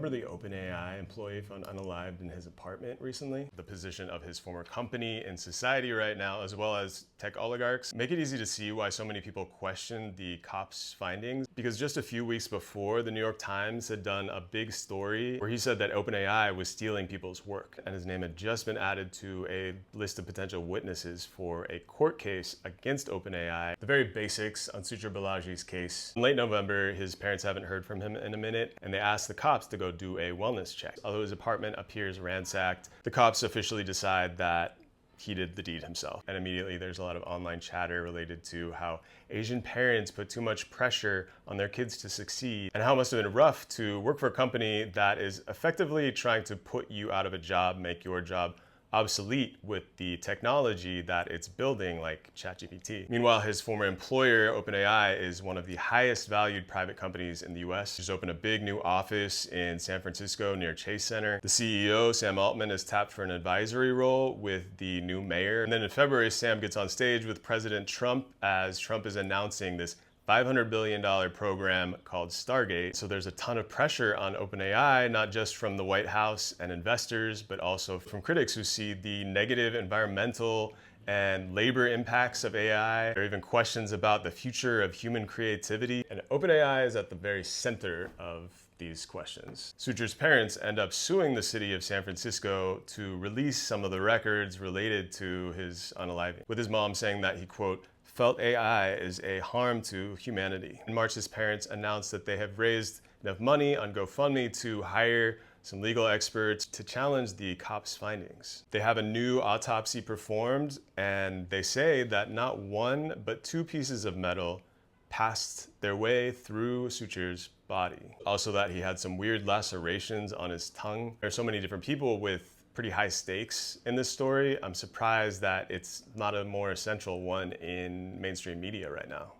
remember the OpenAI employee found unalived in his apartment recently? The position of his former company in society right now, as well as tech oligarchs, make it easy to see why so many people question the cops' findings. Because just a few weeks before, the New York Times had done a big story where he said that OpenAI was stealing people's work, and his name had just been added to a list of potential witnesses for a court case against OpenAI. The very basics on Suchir Balaji's case. In late November, his parents haven't heard from him in a minute, and they asked the cops to go do a wellness check. Although his apartment appears ransacked, the cops officially decide that he did the deed himself. And immediately there's a lot of online chatter related to how Asian parents put too much pressure on their kids to succeed, and how it must have been rough to work for a company that is effectively trying to put you out of a job, make your job obsolete with the technology that it's building, like ChatGPT. Meanwhile, his former employer, OpenAI, is one of the highest valued private companies in the US. He's opened a big new office in San Francisco near Chase Center. The CEO, Sam Altman, is tapped for an advisory role with the new mayor. And then in February, Sam gets on stage with President Trump as Trump is announcing this $500 billion program called Stargate. So there's a ton of pressure on OpenAI, not just from the White House and investors, but also from critics who see the negative environmental and labor impacts of AI. There are even questions about the future of human creativity. And OpenAI is at the very center of these questions. Suchir's parents end up suing the city of San Francisco to release some of the records related to his unaliving, with his mom saying that he, quote, felt AI is a harm to humanity. In March, his parents announced that they have raised enough money on GoFundMe to hire some legal experts to challenge the cops' findings. They have a new autopsy performed, and they say that not one, but two pieces of metal passed their way through Suchir's body. Also that he had some weird lacerations on his tongue. There are so many different people with pretty high stakes in this story. I'm surprised that it's not a more essential one in mainstream media right now.